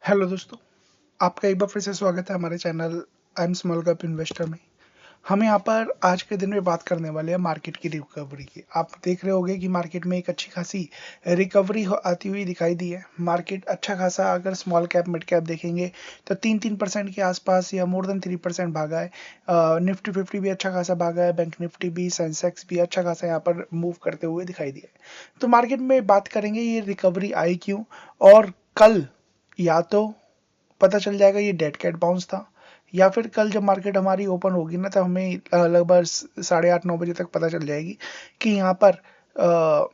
Hello दोस्तों, आपका एक बार फिर से स्वागत है हमारे channel I am small cap investor में। हम यहाँ पर आज के दिन में बात करने वाले हैं मार्केट की रिकवरी की। आप देख रहे होंगे कि मार्केट में एक अच्छी खासी रिकवरी आती हुई दिखाई दी है। मार्केट अच्छा खासा अगर स्मॉल कैप मिड कैप देखेंगे तो 3% के आसपास या मोर देन 3% भागा है। निफ्टी 50 भी अच्छा खासा भागा है, बैंक निफ्टी भी, सेंसेक्स भी अच्छा खासा यहाँ पर मूव करते हुए दिखाई दिया है। तो मार्केट में बात करेंगे ये रिकवरी आई क्यों, और कल या तो पता चल जाएगा ये डेड कैट बाउंस था, या फिर कल जब मार्केट हमारी ओपन होगी ना, तब हमें लगभग 8:30-9 बजे तक पता चल जाएगी कि यहाँ पर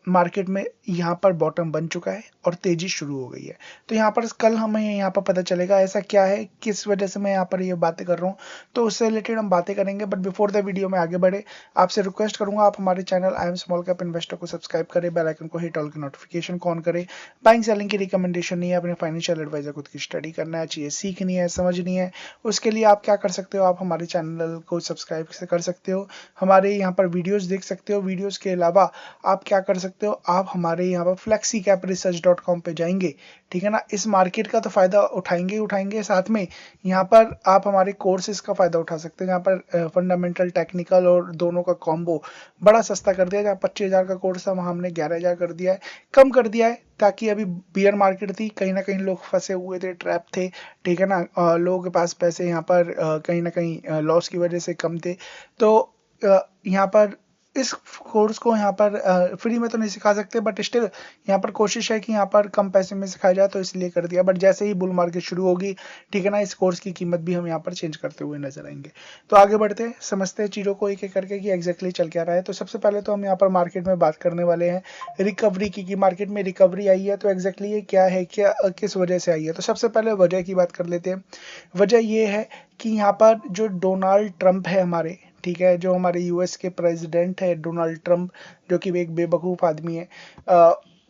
मार्केट में यहाँ पर बॉटम बन चुका है और तेजी शुरू हो गई है। तो यहाँ पर कल हमें यहाँ पर पता चलेगा ऐसा क्या है, किस वजह से मैं यहाँ पर ये बातें कर रहा हूँ। तो उससे रिलेटेड हम बातें करेंगे, बट बिफोर द वीडियो में आगे बढ़े आपसे रिक्वेस्ट करूंगा, आप हमारे channel I am small cap investor को सब्सक्राइब करें, बेल आइकन को हिट ऑल की नोटिफिकेशन को ऑन करें। बाइंग सेलिंग की रिकमेंडेशन नहीं है, अपने फाइनेंशियल एडवाइजर खुद की स्टडी करना है, चीज़ें सीखनी है, समझनी है। उसके लिए आप क्या कर सकते हो, आप हमारे चैनल को सब्सक्राइब कर सकते हो, हमारे यहाँ पर वीडियोस देख सकते हो। वीडियोस के अलावा आप क्या कर सकते हो, आप हमारे यहाँ पर flexicapresearch.com पे जाएंगे, ठीक है ना। इस मार्केट का तो फायदा उठाएंगे ही उठाएंगे, साथ में यहाँ पर आप हमारे कोर्सेज का फायदा उठा सकते हैं, जहाँ पर फंडामेंटल, टेक्निकल और दोनों का कॉम्बो बड़ा सस्ता कर दिया। जहाँ 25,000 का कोर्स था, वहाँ हमने 11,000 कर दिया है, कम कर दिया है, ताकि अभी बियर मार्केट थी, कहीं ना कहीं लोग फंसे हुए थे, ट्रैप थे, ठीक है ना। लोगों के पास पैसे यहाँ पर कहीं ना कहीं लॉस की वजह से कम थे। तो यहाँ पर इस कोर्स को यहाँ पर फ्री में तो नहीं सिखा सकते, बट स्टिल यहाँ पर कोशिश है कि यहाँ पर कम पैसे में सिखाया जाए, तो इसलिए कर दिया। बट जैसे ही बुल मार्केट शुरू होगी, ठीक है ना, इस कोर्स की कीमत भी हम यहाँ पर चेंज करते हुए नजर आएंगे। तो आगे बढ़ते हैं, समझते हैं चीज़ों को एक एक करके कि एग्जैक्टली चल क्या रहा है। तो सबसे पहले तो हम यहाँ पर मार्केट में बात करने वाले हैं रिकवरी की, कि मार्केट में रिकवरी आई है, तो एग्जैक्टली ये क्या है, क्या किस वजह से आई है। तो सबसे पहले वजह की बात कर लेते हैं। वजह ये है कि यहाँ पर जो डोनाल्ड ट्रंप है हमारे, ठीक है, जो हमारे यूएस के प्रेसिडेंट है डोनाल्ड ट्रंप, जो कि एक बेवकूफ़ आदमी है,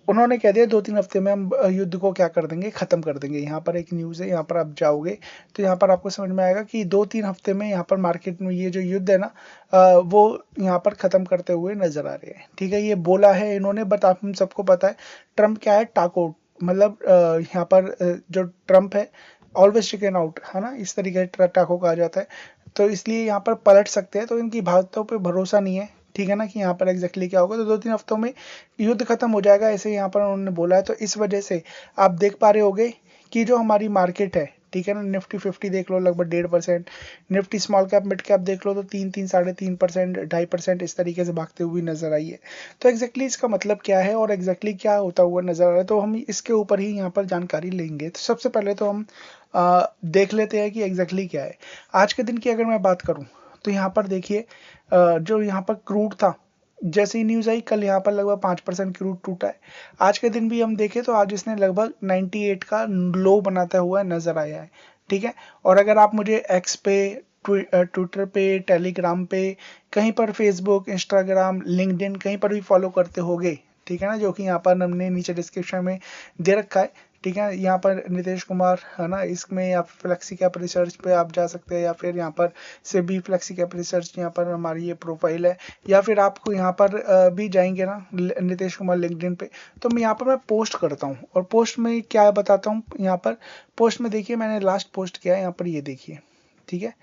उन्होंने कह दिया 2-3 हफ्ते में हम युद्ध को क्या कर देंगे, खत्म कर देंगे। यहाँ पर एक न्यूज़ है, यहाँ पर आप जाओगे तो यहाँ पर आपको समझ में आएगा कि 2-3 हफ्ते में यहाँ पर मार्केट में ये जो युद्ध है ना, वो यहाँ पर खत्म करते हुए नजर आ रहे हैं, ठीक है। ये बोला है इन्होंने, बट आप हम सबको पता है ट्रंप क्या है, टाको, मतलब यहाँ पर जो ट्रंप है, ऑलवेज चिकन आउट, है ना, इस तरीके से टाको कहा जाता है। तो इसलिए यहाँ पर पलट सकते हैं, तो इनकी बातों पे भरोसा नहीं है, ठीक है ना, कि यहाँ पर एग्जैक्टली क्या होगा। तो 2-3 हफ्तों में युद्ध खत्म हो जाएगा, ऐसे यहाँ पर उन्होंने बोला है। तो इस वजह से आप देख पा रहे होगे कि जो हमारी मार्केट है, ठीक है ना, निफ्टी 50 देख लो लगभग 1.5%, Nifty small cap mid cap देख लो तो 3-3, 3.5%, 2.5% इस तरीके से भागते हुए नजर आई है। तो एग्जैक्टली इसका मतलब क्या है और एग्जैक्टली क्या होता हुआ नजर आ रहा है, तो हम इसके ऊपर ही यहाँ पर जानकारी लेंगे। तो सबसे पहले तो हम देख लेते हैं कि एग्जैक्टली क्या है। आज के दिन की अगर मैं बात करूं, तो यहाँ पर देखिए, जो यहाँ पर क्रूड था, जैसे ही न्यूज़ आई कल यहाँ पर लगभग 5% क्रूड टूटा है। आज के दिन भी हम देखें तो आज इसने लगभग 98 का लो बनाता हुआ नजर आया है, ठीक है। और अगर आप मुझे एक्स पे, ट्विटर पे, टेलीग्राम पे, कहीं पर फेसबुक, इंस्टाग्राम, लिंक्डइन कहीं पर भी फॉलो करते होगे, ठीक है ना, जो कि यहाँ पर हमने नीचे डिस्क्रिप्शन में दे रखा है, ठीक है। यहाँ पर नितेश कुमार है ना, इसमें या फ्लेक्सी कैप रिसर्च पे आप जा सकते हैं, या फिर यहाँ पर से भी फ्लेक्सी कैप रिसर्च, यहाँ पर हमारी ये प्रोफाइल है, या फिर आपको यहाँ पर भी जाएंगे ना नितेश कुमार लिंक्डइन पे, तो मैं यहाँ पर मैं पोस्ट करता हूँ, और पोस्ट में क्या बताता हूँ, यहाँ पर पोस्ट में देखिए मैंने लास्ट पोस्ट किया है, यहाँ पर ये देखिए, ठीक है,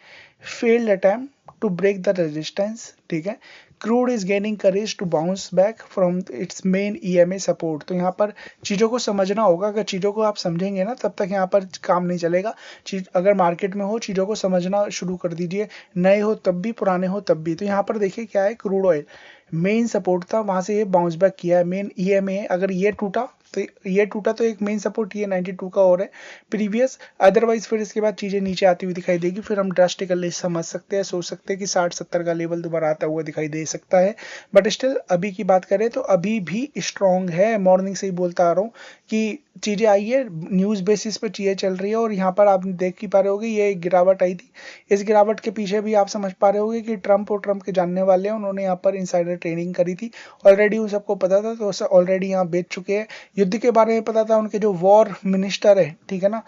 failed attempt to break the resistance, ठीक है, crude is gaining courage to bounce back from its main EMA support. तो यहाँ पर चीज़ों को समझना होगा, अगर चीज़ों को आप समझेंगे ना, तब तक यहाँ पर काम नहीं चलेगा। चीज अगर मार्केट में हो, चीज़ों को समझना शुरू कर दीजिए, नए हो तब भी, पुराने हो तब भी। तो यहाँ पर देखिए क्या है, क्रूड ऑयल मेन सपोर्ट था, वहां से ये बाउंस बैक किया है, मेन ईएमए, अगर ये टूटा तो एक मेन सपोर्ट ये 92 का और है प्रीवियस, अदरवाइज फिर इसके बाद चीजें नीचे आती हुई दिखाई देगी, फिर हम ड्रास्टिकली समझ सकते हैं, सोच सकते हैं कि 60-70 का लेवल दोबारा आता हुआ दिखाई दे सकता है। बट स्टिल अभी की बात करें तो अभी भी स्ट्रांग है। मॉर्निंग से ही बोलता आ रहा हूँ कि चीजें आई है, न्यूज बेसिस पे चीजें चल रही है, और यहाँ पर आप देख ही पा रहे होगे ये गिरावट आई थी। इस गिरावट के पीछे भी आप समझ पा रहे होगे कि ट्रंप और ट्रंप के जानने वाले हैं, उन्होंने यहाँ पर इनसाइडर ट्रेडिंग करी थी, ऑलरेडी उन सबको पता था, तो ऑलरेडी यहाँ बेच चुके हैं। युद्ध के बारे में पता था, उनके जो वॉर मिनिस्टर है, ठीक है ना,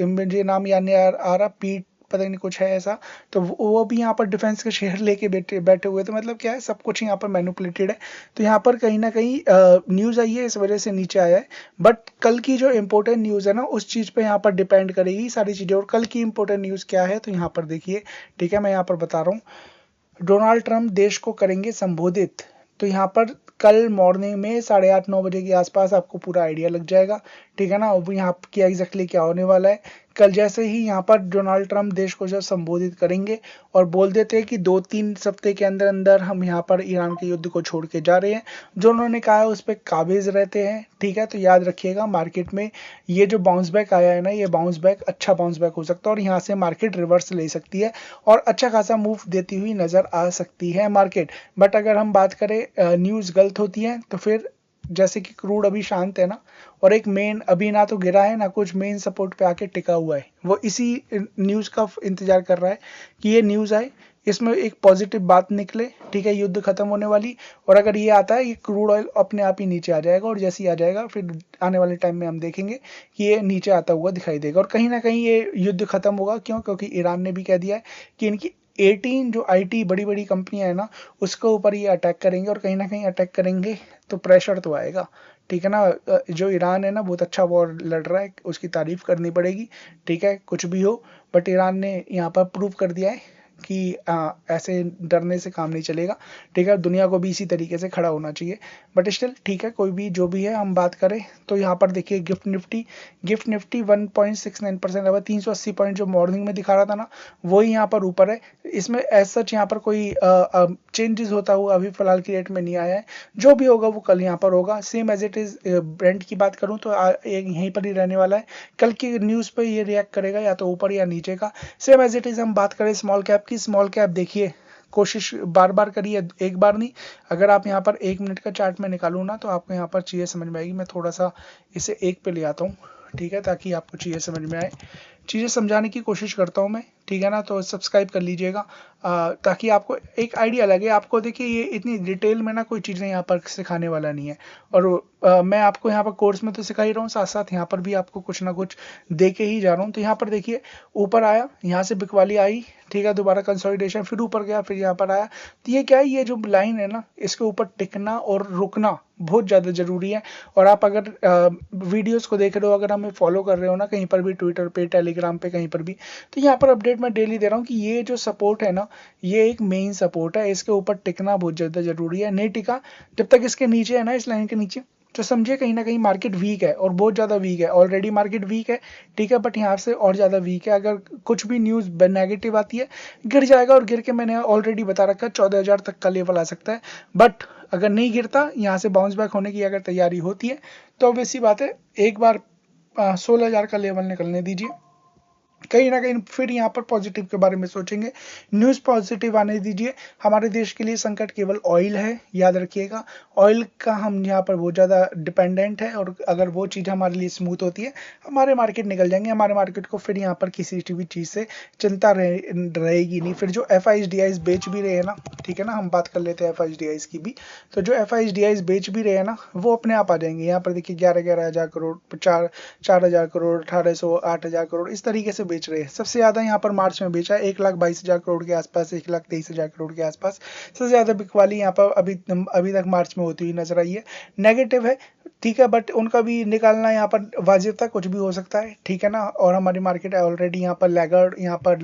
मुझे नाम याद नहीं आ रहा, पीट पता नहीं कुछ है ऐसा, तो वो भी यहाँ पर डिफेंस के शेयर लेके बैठे हुए। तो मतलब क्या है, सब कुछ यहाँ पर मैनिपुलेटेड है। तो यहाँ पर कहीं ना कहीं न्यूज़ आई है, इस वजह से नीचे आया है। बट कल की जो इंपॉर्टेंट न्यूज़ है ना, उस चीज़ पे यहाँ पर डिपेंड करेगी सारी चीज़ें। और कल की इंपॉर्टेंट न्यूज़ क्या है, तो यहाँ पर देखिए, ठीक है, मैं यहाँ पर बता रहा हूँ। डोनाल्ड ट्रंप देश को करेंगे संबोधित। तो यहाँ पर कल मॉर्निंग में 8:30-9 बजे के आसपास आपको पूरा आइडिया लग जाएगा, ठीक है ना। अब यहाँ क्या एग्जैक्टली क्या होने वाला है, कल जैसे ही यहाँ पर डोनाल्ड ट्रंप देश को जब संबोधित करेंगे और बोल देते हैं कि 2-3 हफ्ते के अंदर अंदर हम यहाँ पर ईरान के युद्ध को छोड़ के जा रहे हैं, जो उन्होंने कहा है उस पर काबिज रहते हैं, ठीक है। तो याद रखिएगा, मार्केट में ये जो बाउंस बैक आया है ना, ये बाउंस बैक अच्छा बाउंस बैक हो सकता है और यहाँ से मार्केट रिवर्स ले सकती है और अच्छा खासा मूव देती हुई नजर आ सकती है मार्केट। बट अगर हम बात करें न्यूज़ गलत होती है तो फिर जैसे कि क्रूड अभी शांत है ना, और एक मेन अभी ना तो गिरा है ना कुछ, मेन सपोर्ट पे आके टिका हुआ है, वो इसी न्यूज का इंतजार कर रहा है कि ये न्यूज आए, इसमें एक पॉजिटिव बात निकले, ठीक है, युद्ध खत्म होने वाली। और अगर ये आता है, ये क्रूड ऑयल अपने आप ही नीचे आ जाएगा, और जैसे ही आ जाएगा फिर आने वाले टाइम में हम देखेंगे कि ये नीचे आता हुआ दिखाई देगा और कहीं ना कहीं ये युद्ध खत्म होगा। क्यों? क्योंकि ईरान ने भी कह दिया है कि इनकी 18 जो आईटी बड़ी बड़ी कंपनियां है ना, उसके ऊपर ये अटैक करेंगे, और कहीं ना कहीं अटैक करेंगे तो प्रेशर तो आएगा, ठीक है ना। जो ईरान है ना, बहुत अच्छा वॉर लड़ रहा है, उसकी तारीफ करनी पड़ेगी, ठीक है, कुछ भी हो। बट ईरान ने यहाँ पर प्रूव कर दिया है कि ऐसे डरने से काम नहीं चलेगा, ठीक है। दुनिया को भी इसी तरीके से खड़ा होना चाहिए। बट स्टिल ठीक है, कोई भी जो भी है, हम बात करें तो यहाँ पर देखिए गिफ्ट निफ्टी 1.69% अब 380 पॉइंट जो मॉर्निंग में दिखा रहा था ना, वही यहाँ पर ऊपर है। इसमें एज सच यहाँ पर कोई चेंजेस होता हुआ अभी फिलहाल की डेट में नहीं आया है। जो भी होगा वो कल यहाँ पर होगा, same as it is. Brand की बात करूँ तो यहीं पर ही रहने वाला है। कल की न्यूज़ पे ये रिएक्ट करेगा या तो ऊपर या नीचे का, सेम एज इट इज। हम बात करें स्मॉल कैप की, स्मॉल कैप देखिए, कोशिश बार बार करिए, एक बार नहीं। अगर आप यहाँ पर 1 मिनट का चार्ट में निकालूँ ना, तो आपको यहाँ पर चीज़ें समझ में आएगी। मैं थोड़ा सा इसे 1 पे ले आता हूँ, ठीक है, ताकि आपको चीज़ें समझ में आए। चीज़ें समझाने की कोशिश करता हूँ मैं, ठीक है ना। तो सब्सक्राइब कर लीजिएगा ताकि आपको एक आइडिया लगे। आपको देखिए, ये इतनी डिटेल में ना कोई चीज़ें यहाँ पर सिखाने वाला नहीं है, और मैं आपको यहाँ पर कोर्स में तो सिखा ही रहा हूँ, साथ साथ यहाँ पर भी आपको कुछ ना कुछ दे के ही जा रहा हूँ। तो यहाँ पर देखिए, ऊपर आया, यहाँ से बिकवाली आई, ठीक है, दोबारा कंसोलिडेशन, फिर ऊपर गया, फिर यहाँ पर आया। तो ये क्या है, ये जो लाइन है ना, इसके ऊपर टिकना और रुकना बहुत ज़्यादा ज़रूरी है। और आप अगर वीडियोस को देख रहे हो, अगर हमें फॉलो कर रहे हो ना कहीं पर भी, ट्विटर पे, टेलीग्राम पे, कहीं पर भी, तो यहाँ पर अपडेट मैं डेली दे रहा हूँ कि ये जो सपोर्ट है ना, ये एक मेन सपोर्ट है, इसके ऊपर टिकना बहुत ज़्यादा ज़रूरी है। नहीं टिका जब तक इसके नीचे है ना, इस लाइन के नीचे, तो समझिए कहीं ना कहीं मार्केट वीक है, और बहुत ज़्यादा वीक है। ऑलरेडी मार्केट वीक है, ठीक है, बट यहाँ से और ज़्यादा वीक है। अगर कुछ भी न्यूज़ नेगेटिव आती है, गिर जाएगा, और गिर के मैंने ऑलरेडी बता रखा है 14,000 तक का लेवल आ सकता है। बट अगर नहीं गिरता, यहाँ से बाउंस बैक होने की अगर तैयारी होती है, तो ऑब्वियसली बात है, एक बार 16,000 का लेवल निकलने दीजिए, कहीं ना कहीं फिर यहाँ पर पॉजिटिव के बारे में सोचेंगे, न्यूज़ पॉजिटिव आने दीजिए। हमारे देश के लिए संकट केवल ऑयल है, याद रखिएगा। ऑयल का हम यहाँ पर बहुत ज़्यादा डिपेंडेंट है, और अगर वो चीज़ हमारे लिए स्मूथ होती है, हमारे मार्केट निकल जाएंगे। हमारे मार्केट को फिर यहाँ पर किसी भी चीज़ से चिंता रहेगी नहीं। फिर जो FIDIs बेच भी रहे हैं ना, ठीक है ना, हम बात कर लेते हैं FIDIs की भी। तो जो FIDIs बेच भी रहे हैं ना, वो अपने आप आ जाएंगे। यहाँ पर देखिए 11,000 करोड़, 4,000 करोड़, 1,800, 8,000 करोड़, इस तरीके से बेच रहे हैं। सबसे ज़्यादा यहाँ पर मार्च में बेचा है 1,22,000 करोड़ के आसपास, 1,23,000 करोड़ के आसपास सबसे ज़्यादा बिकवाली यहाँ पर अभी तक मार्च में होती हुई नजर आई है। नेगेटिव है, ठीक है, बट उनका भी निकालना यहाँ पर वाजिब था, कुछ भी हो सकता है, ठीक है ना। और हमारी मार्केट ऑलरेडी यहाँ पर लैगर्ड, यहाँ पर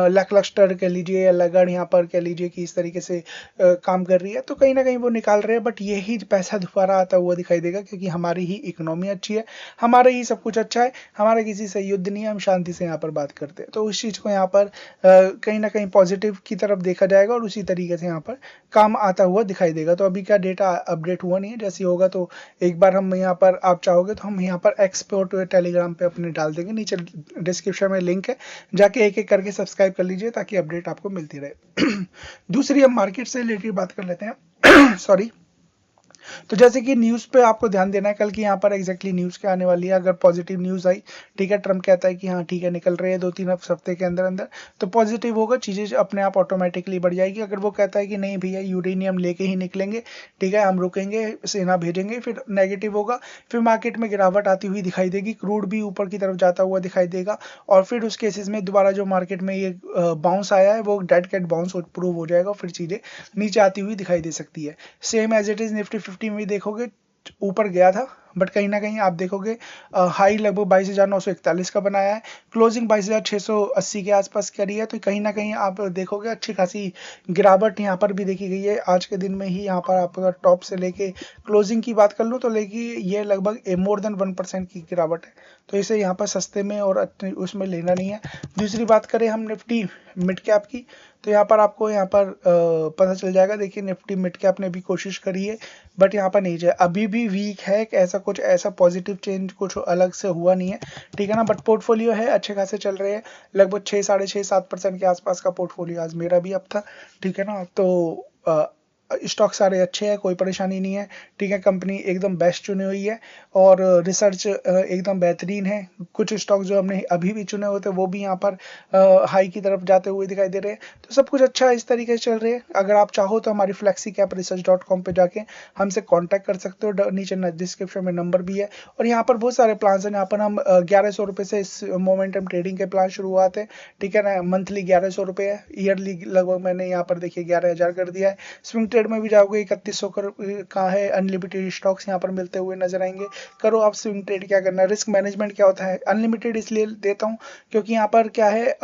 लैकलस्टर कह लीजिए, या लैगर्ड यहाँ पर कह लीजिए कि इस तरीके से काम कर रही है। तो कहीं ना कहीं वो निकाल रहे हैं, बट यही पैसा दोबारा आता हुआ दिखाई देगा, क्योंकि हमारी ही इकोनॉमी अच्छी है, हमारा ही सब कुछ अच्छा है, हमारा किसी से युद्ध नहीं है, हम शांति से यहाँ पर बात करते हैं। तो उस चीज़ को यहाँ पर कहीं ना कहीं पॉजिटिव की तरफ देखा जाएगा, और उसी तरीके से यहाँ पर काम आता हुआ दिखाई देगा। तो अभी का डेटा अपडेट हुआ नहीं है, जैसे होगा तो एक बार हम यहाँ पर, आप चाहोगे तो हम यहाँ पर एक्सपोर्ट टेलीग्राम पे अपने डाल देंगे, नीचे डिस्क्रिप्शन में लिंक है, जाके एक एक करके सब्सक्राइब कर लीजिए ताकि अपडेट आपको मिलती रहे। दूसरी हम मार्केट से रिलेटेड बात कर लेते हैं। सॉरी, तो जैसे कि न्यूज़ पे आपको ध्यान देना है कल की यहाँ पर एग्जैक्टली न्यूज़ क्या आने वाली है। अगर पॉजिटिव न्यूज़ आई, ठीक है, ट्रम्प कहता है कि हाँ ठीक है निकल रहे हैं 2-3 हफ्ते के अंदर अंदर, तो पॉजिटिव होगा, चीज़ें अपने आप ऑटोमेटिकली बढ़ जाएगी। अगर वो कहता है कि नहीं भैया यूरेनियम लेके ही निकलेंगे, ठीक है, हम रुकेंगे, सेना भेजेंगे, फिर नेगेटिव होगा, फिर मार्केट में गिरावट आती हुई दिखाई देगी, क्रूड भी ऊपर की तरफ जाता हुआ दिखाई देगा, और फिर उस केसेस में दोबारा जो मार्केट में ये बाउंस आया है वो डेड कैट बाउंस प्रूव हो जाएगा, फिर चीज़ें नीचे आती हुई दिखाई दे सकती है। Same as it is Nifty 50 में देखोगे ऊपर गया था, बट कहीं ना कहीं आप देखोगे हाई लगभग 22,941 का बनाया है, क्लोजिंग 22,680 के आसपास करी है, तो कहीं ना कहीं आप देखोगे अच्छी खासी गिरावट यहाँ पर भी देखी गई है। आज के दिन में ही यहाँ पर आप अगर टॉप से लेके क्लोजिंग की बात कर लूँ तो लेके ये लगभग मोर देन 1% की गिरावट है, तो इसे यहाँ पर सस्ते में और उसमें लेना नहीं है। दूसरी बात करें हम निफ्टी मिड कैप की, तो यहाँ पर आपको यहाँ पर पता चल जाएगा। देखिए निफ्टी मिड कैप ने भी कोशिश करी है, बट यहाँ पर नहीं जाए, अभी भी वीक है, ऐसा कुछ ऐसा पॉजिटिव चेंज कुछ अलग से हुआ नहीं है, ठीक है ना। बट पोर्टफोलियो है, अच्छे खासे चल रहे हैं, लगभग 6-6.5-7% के आसपास का पोर्टफोलियो आज मेरा भी अब था, ठीक है ना। तो स्टॉक सारे अच्छे हैं, कोई परेशानी नहीं है, ठीक है, कंपनी एकदम बेस्ट चुनी हुई है, और रिसर्च एकदम बेहतरीन है। कुछ स्टॉक जो हमने अभी भी चुने होते वो भी यहाँ पर हाई की तरफ जाते हुए दिखाई दे रहे हैं, तो सब कुछ अच्छा इस तरीके से चल रहे हैं। अगर आप चाहो तो हमारी flexicapresearch.com पे जाके हमसे कांटेक्ट कर सकते हो, नीचे डिस्क्रिप्शन में नंबर भी है, और यहाँ पर बहुत सारे प्लान हैं। यहाँ पर हम 1100 रुपये से इस मोमेंटम ट्रेडिंग के प्लान शुरू हुए थे, ठीक है ना। मंथली 1100 रुपये है, ईयरली लगभग मैंने यहाँ पर देखिए 11,000 कर दिया है। स्विंग ट्रेड में भी जाओगे 3100 का है, अनलिमिटेड स्टॉक्स यहाँ पर मिलते हुए नजर आएंगे। करो आप स्विंग ट्रेड, क्या करना है, रिस्क मैनेजमेंट क्या होता है, अनलिमिटेड इसलिए देता हूँ क्योंकि यहाँ पर क्या है,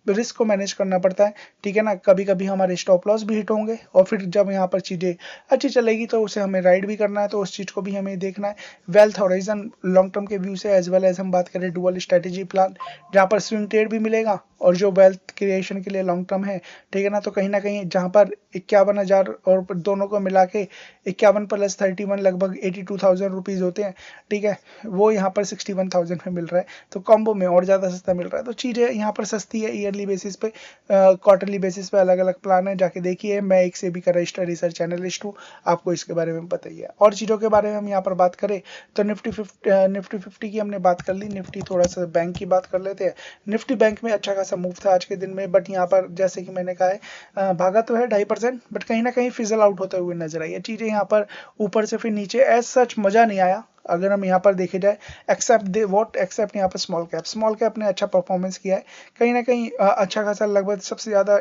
रिस्क को मैनेज करना पड़ता है, ठीक है ना। कभी कभी हमारे स्टॉप लॉस भी हिट होंगे, और फिर जब यहाँ पर चीज़ें अच्छी चलेगी तो उसे हमें राइड भी करना है, तो उस चीज़ को भी हमें देखना है। वेल्थ हॉराइजन लॉन्ग टर्म के व्यू से, एज वेल एज हम बात करें डुअल स्ट्रेटेजी प्लान, जहाँ पर स्विंग ट्रेड भी मिलेगा और जो वेल्थ क्रिएशन के लिए लॉन्ग टर्म है, ठीक है ना। तो कहीं ना कहीं जहाँ पर 51,000 और दोनों को मिला के 51 + 31 लगभग 82,000 रुपीज़ होते हैं, ठीक है, वो यहाँ पर 61,000 में मिल रहा है, तो कॉम्बो में और ज़्यादा सस्ता मिल रहा है। तो चीज़ें यहाँ पर सस्ती है, ईयरली बेसिस पे, क्वार्टरली बेसिस पे अलग अलग प्लान है, जाके देखिए। मैं एक से भी का रजिस्टर्ड रिसर्च एनालिस्ट हूँ, आपको इसके बारे में पता ही है। और चीज़ों के बारे में हम यहाँ पर बात करें तो निफ्टी 50 की हमने बात कर ली, निफ्टी थोड़ा सा बैंक की बात कर लेते हैं। निफ्टी बैंक में अच्छा खासा मूव था आज के दिन में, बट यहाँ पर जैसे कि मैंने कहा है भागा तो है 2.5%, बट कहीं ना कहीं फिजल आउट होते हुए नजर आई है चीज़ें यहाँ पर, ऊपर से फिर नीचे, एज सच मज़ा नहीं आया अगर हम यहाँ पर देखे जाए, एक्सेप्ट यहाँ पर स्मॉल कैप ने अच्छा परफॉर्मेंस किया है, कहीं ना कहीं अच्छा खासा, लगभग सबसे ज़्यादा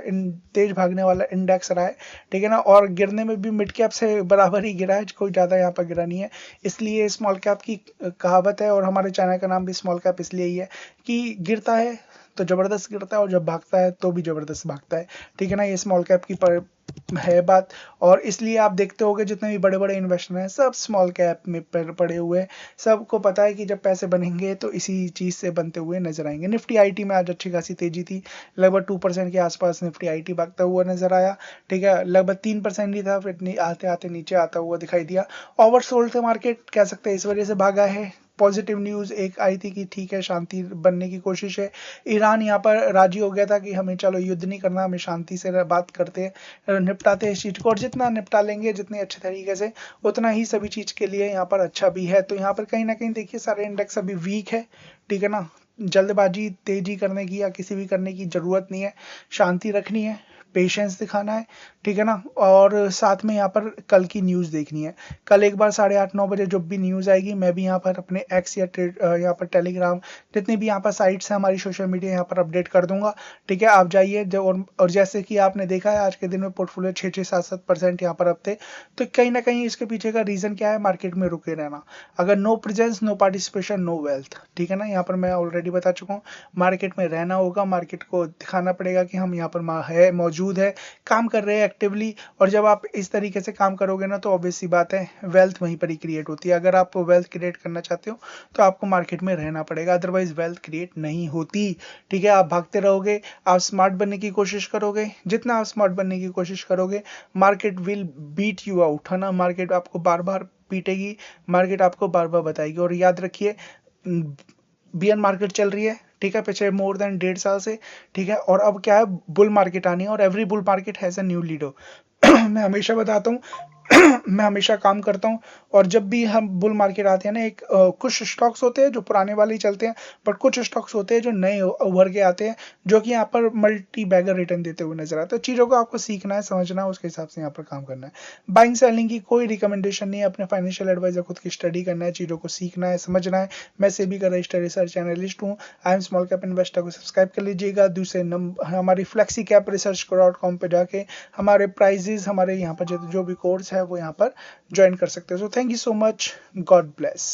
तेज भागने वाला इंडेक्स रहा है, ठीक है ना। और गिरने में भी मिड कैप से बराबर ही गिरा है, कोई ज़्यादा यहाँ पर गिरा नहीं है, इसलिए स्मॉल कैप की कहावत है, और हमारे चैनल का नाम भी स्मॉल कैप इसलिए ही है कि गिरता है तो ज़बरदस्त गिरता है, और जब भागता है तो भी ज़बरदस्त भागता है, ठीक है ना। ये स्मॉल कैप की है बात, और इसलिए आप देखते होंगे जितने भी बड़े बड़े इन्वेस्टर हैं सब स्मॉल कैप में पड़े हुए हैं, सबको पता है कि जब पैसे बनेंगे तो इसी चीज़ से बनते हुए नजर आएंगे। निफ्टी आईटी में आज अच्छी खासी तेजी थी, लगभग 2% के आसपास निफ्टी आईटी भागता हुआ नजर आया, ठीक है, लगभग 3% ही था, फिर आते आते नीचे आता हुआ दिखाई दिया। ओवरसोल्ड थे मार्केट, कह सकते हैं इस वजह से भागा है। पॉजिटिव न्यूज़ एक आई थी कि ठीक है शांति बनने की कोशिश है, ईरान यहाँ पर राजी हो गया था कि हमें चलो युद्ध नहीं करना, हमें शांति से बात करते हैं, निपटाते हैं इस चीज़ को, और जितना निपटा लेंगे जितने अच्छे तरीके से उतना ही सभी चीज़ के लिए यहाँ पर अच्छा भी है। तो यहाँ पर कहीं ना कहीं देखिए सारे इंडेक्स अभी वीक है, ठीक है ना। जल्दबाजी तेजी करने की या किसी भी करने की ज़रूरत नहीं है, शांति रखनी है, पेशेंस दिखाना है, ठीक है ना। और साथ में यहाँ पर कल की न्यूज़ देखनी है, कल एक बार 8:30-9 बजे जब भी न्यूज़ आएगी मैं भी यहाँ पर अपने एक्स या यहाँ पर टेलीग्राम, जितनी भी यहाँ पर साइट्स हैं हमारी सोशल मीडिया, यहाँ पर अपडेट कर दूंगा, ठीक है। आप जाइए जो, और जैसे कि आपने देखा है आज के दिन में पोर्टफोलियो 6-7% यहाँ पर अब थे, तो कहीं ना कहीं इसके पीछे का रीज़न क्या है, मार्केट में रुके रहना। अगर no presence no participation no wealth, ठीक है ना, यहाँ पर मैं ऑलरेडी बता चुका हूँ, मार्केट में रहना होगा, मार्केट को दिखाना पड़ेगा कि हम यहाँ पर है, मौजूद है, काम कर रहे हैं एक्टिवली, और जब आप इस तरीके से काम करोगे ना तो ऑब्वियस सी बात है वेल्थ वहीं पर ही क्रिएट होती है। अगर आप वेल्थ क्रिएट करना चाहते हो तो आपको मार्केट में रहना पड़ेगा, अदरवाइज वेल्थ क्रिएट नहीं होती, ठीक है। आप भागते रहोगे, आप स्मार्ट बनने की कोशिश करोगे, जितना आप स्मार्ट बनने की कोशिश करोगे market will beat you out, है ना। मार्केट आपको बार बार पीटेगी, मार्केट आपको बार बार बताएगी। और याद रखिए बियर मार्केट चल रही है, ठीक है, पिछले मोर देन 1.5 साल से, ठीक है, और अब क्या है, बुल मार्केट आनी है, और every bull market has a new leader. मैं हमेशा बताता हूँ मैं हमेशा काम करता हूँ। और जब भी हम बुल मार्केट आते हैं ना, एक कुछ स्टॉक्स होते हैं जो पुराने वाले ही चलते हैं, बट कुछ स्टॉक्स होते हैं जो नए उभर के आते हैं, जो कि यहाँ पर मल्टी बैगर रिटर्न देते हुए नजर आते हैं। चीज़ों को आपको सीखना है, समझना है, उसके हिसाब से यहाँ पर काम करना है। बाइंग सेलिंग की कोई रिकमेंडेशन नहीं है, अपने फाइनेंशियल एडवाइजर खुद की स्टडी करना है, चीज़ों को सीखना है, समझना है। मैं सेबी का रजिस्टर्ड रिसर्च एनालिस्ट हूँ। I am small cap investor को सब्सक्राइब कर लीजिएगा। दूसरे नंबर हमारी फ्लेक्सी कैप रिसर्च .com पे जाके हमारे प्राइजेस, हमारे यहाँ पर जो भी कोर्स है वो यहाँ पर ज्वाइन कर सकते हो। So thank you so much, God bless.